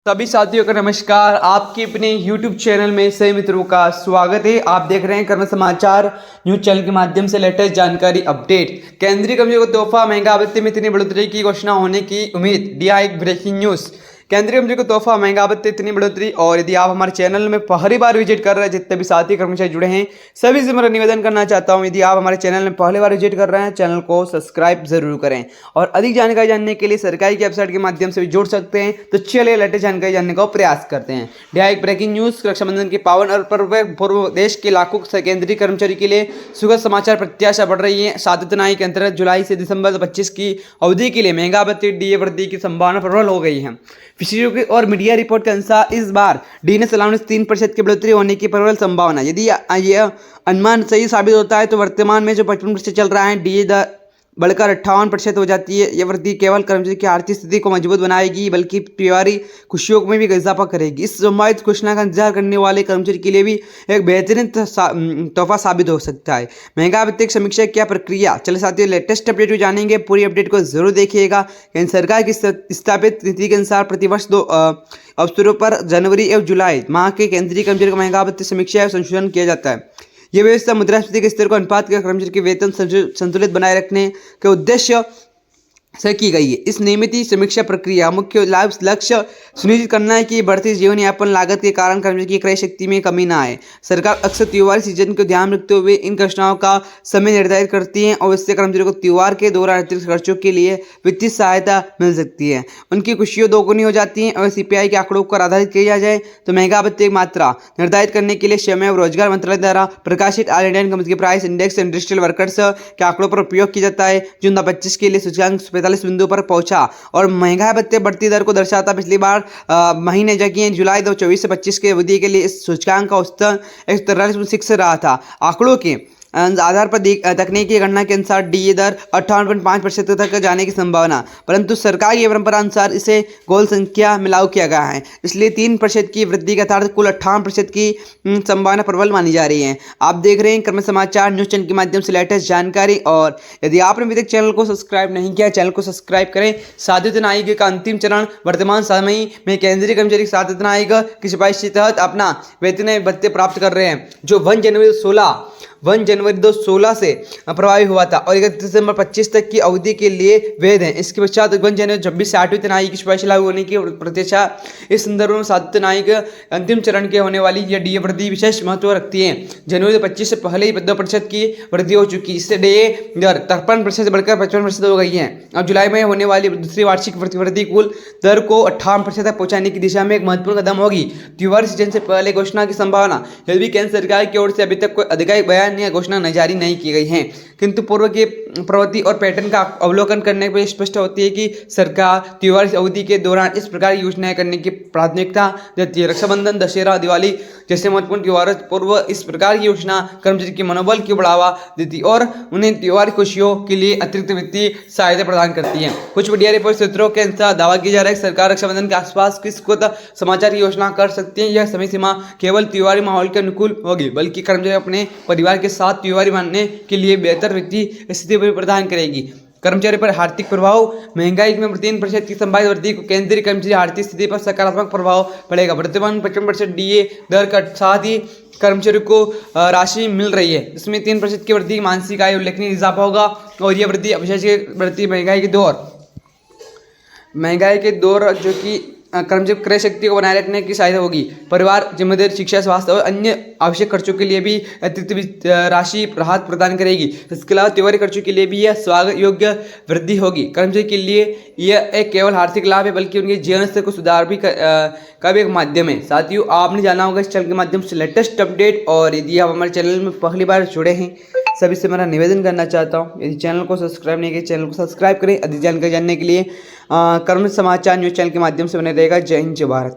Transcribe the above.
सभी साथियों का नमस्कार। आपके अपने YouTube चैनल में सभी मित्रों का स्वागत है। आप देख रहे हैं कर्म समाचार न्यूज चैनल के माध्यम से लेटेस्ट जानकारी अपडेट। केंद्रीय कर्मचारियों को तोहफा, महंगा भत्ते में इतनी बढ़ोतरी की घोषणा होने की उम्मीद, दिया एक ब्रेकिंग न्यूज। केंद्रीय कर्मचारियों को तोहफा, महंगा भत्ते इतनी बढ़ोतरी। और यदि आप हमारे चैनल में पहली बार विजिट कर रहे हैं, जितने भी साथी कर्मचारी जुड़े हैं सभी से मेरा निवेदन करना चाहता हूं, यदि आप हमारे चैनल में पहली बार विजिट कर रहे हैं, चैनल को सब्सक्राइब जरूर करें। और अधिक जानकारी जानने के लिए सरकारी की वेबसाइट के माध्यम से भी जुड़ सकते हैं। तो चलिए लेटेस्ट जानकारी जानने का प्रयास करते हैं। दिया एक ब्रेकिंग न्यूज। रक्षाबंधन के पावन और पूर्व देश के लाखों केंद्रीय कर्मचारी के लिए सुखद समाचार, प्रत्याशा बढ़ रही है। सातत्यनाई के अंतर्गत जुलाई से दिसंबर 25 की अवधि के लिए महंगा भत्ते डीए वृद्धि की संभावना प्रबल हो गई है। विशेषज्ञों की और मीडिया रिपोर्ट के अनुसार इस बार डीएनएस अलाउंस 3% की बढ़ोतरी होने की प्रबल संभावना। यदि यह अनुमान सही साबित होता है तो वर्तमान में जो 55% चल रहा है डीए दर बढ़कर 58% हो जाती है। यह वृद्धि केवल कर्मचारी की आर्थिक स्थिति को मजबूत बनाएगी, बल्कि त्योहारी खुशियों में भी इजाफा करेगी। इस संभावित घोषणा का इंतजार करने वाले कर्मचारी के लिए भी एक बेहतरीन तोहफा साबित हो सकता है। महंगा भत्ते की समीक्षा क्या प्रक्रिया, चलिए साथियों लेटेस्ट अपडेट को जानेंगे। पूरी अपडेट को जरूर देखिएगा। केंद्र सरकार की स्थापित नीति के अनुसार प्रतिवर्ष दो अवसरों पर जनवरी एवं जुलाई माह के केंद्रीय कर्मचारी को महंगा भत्ते समीक्षा एवं संशोधन किया जाता है। यह व्यवस्था मुद्रास्फीति के स्तर को अनुपात कर कर्मचारी के वेतन संतुलित बनाए रखने के उद्देश्य से की गई है। इस नियमित समीक्षा प्रक्रिया मुख्य लाभ लक्ष्य सुनिश्चित करना है कि बढ़ती जीवन यापन लागत के कारण कर्मचारी की क्रय शक्ति में कमी ना आए। सरकार अक्सर त्योहार सीजन को ध्यान रखते हुए इन घोषणाओं का समय निर्धारित करती है और इससे कर्मचारियों को त्योहार के दौरान अतिरिक्त खर्चों के लिए वित्तीय सहायता मिल सकती है। उनकी खुशियां दोगुनी हो जाती हैं। और सीपीआई के आंकड़ों पर आधारित किया जाए तो महंगा भत्ते की मात्रा निर्धारित करने के लिए श्रम एवं रोजगार मंत्रालय द्वारा प्रकाशित all Indian company price index industrial workers के आंकड़ों पर उपयोग किया जाता है। जून 2025 के लिए सूचकांक 45 बिंदु पर पहुंचा और महंगा भत्ते बढ़ती दर को दर्शाता। पिछली बार महीने जबकि जुलाई 2024 से 25 के अवधि के लिए इस सूचकांक का औसतन 143.6 रहा था। आंकड़ों के आधार पर तकनीकी गणना के अनुसार डीए दर 58.5% तक जाने की संभावना, परंतु सरकारी की परंपरा अनुसार इसे गोल संख्या में लागू किया गया है। इसलिए 3% की वृद्धि के अर्थात कुल 58% की संभावना प्रबल मानी जा रही है। आप देख रहे हैं कर्म समाचार न्यूज चैनल के माध्यम से लेटेस्ट जानकारी। और यदि आपने अभी तक चैनल को सब्सक्राइब नहीं किया, चैनल को सब्सक्राइब करें। सातत्यन आयोग का अंतिम चरण वर्तमान समय में केंद्रीय कर्मचारी सातत्यन आयोग की सिफारिश के तहत अपना वेतन भत्ते प्राप्त कर रहे हैं, जो 1 जनवरी 2016 से प्रभावी हुआ था और 31 दिसंबर 25 तक की अवधि के लिए वैध है। इसके पश्चात 1 जनवरी 26 से 8वीं तनाई की सिफारिश लागू होने की प्रत्याशा। इस संदर्भ में सातवीं तनाई के अंतिम चरण के होने वाली यह डीए वृद्धि विशेष महत्व रखती है। जनवरी 25 से पहले ही 2% की वृद्धि हो चुकी, इससे डीए दर 53% से बढ़कर 55% हो गई है। अब जुलाई में होने वाली दूसरी वार्षिक वृद्धि कुल दर को 58% तक पहुंचाने की दिशा में एक महत्वपूर्ण कदम होगी। त्योहार सीजन से पहले घोषणा की संभावना, यदि केंद्र सरकार की ओर से अभी तक कोई आधिकारिक बयान या घोषणा जारी नहीं की गई है, किंतु पूर्व के प्रवृत्ति और पैटर्न का अवलोकन करने पर स्पष्ट होती है कि सरकार त्योहार अवधि के दौरान इस प्रकार की योजनाएं करने की प्राथमिकता देती है। रक्षाबंधन, दशहरा, दिवाली जैसे महत्वपूर्ण त्योहारों पूर्व इस प्रकार की योजना कर्मचारी के मनोबल को बढ़ावा देती और उन्हें त्योहार खुशियों के लिए अतिरिक्त वित्तीय सहायता प्रदान करती है। कुछ मीडिया रिपोर्ट सूत्रों के अनुसार दावा किया जा रहा है कि सरकार रक्षाबंधन के आसपास किस को समाचार की योजना कर सकती है। यह समय सीमा केवल त्योहारी माहौल के अनुकूल होगी, बल्कि कर्मचारी अपने परिवार के साथ त्योहारी मानने के लिए बेहतर वित्तीय स्थिति भी प्रदान करेगी। कर्मचारी पर आर्थिक प्रभाव, महंगाई में 3% की संभावित वृद्धि को केंद्रीय कर्मचारी आर्थिक स्थिति पर सकारात्मक प्रभाव पड़ेगा। वर्तमान 55% डीए दर का साथ ही कर्मचारियों को राशि मिल रही है, इसमें 3% की वृद्धि मानसिक आय उल्लेखनीय इजाफा होगा। और यह वृद्धि विशेष बढ़ती महंगाई के दौर जो कि कर्मचारी क्रय शक्ति को बनाए रखने की सहायता होगी। परिवार, जिम्मेदारी, शिक्षा, स्वास्थ्य और अन्य आवश्यक खर्चों के लिए भी अतिरिक्त राशि राहत प्रदान करेगी। इसके अलावा त्योहारी खर्चों के लिए भी यह स्वागत योग्य वृद्धि होगी। कर्मचारी के लिए यह एक केवल आर्थिक लाभ है, बल्कि उनके जीवन स्तर को सुधार भी का भी एक माध्यम है। साथियों, आपने जाना होगा इस चैनल के माध्यम से लेटेस्ट अपडेट। और यदि आप हमारे चैनल में पहली बार जुड़े हैं, सभी से मेरा निवेदन करना चाहता हूं, यदि चैनल को सब्सक्राइब नहीं किया, चैनल को सब्सक्राइब करें। अधिक जानकारी जानने के लिए कर्म समाचार न्यूज चैनल के माध्यम से बने रहेगा। जय हिंद, जय भारत।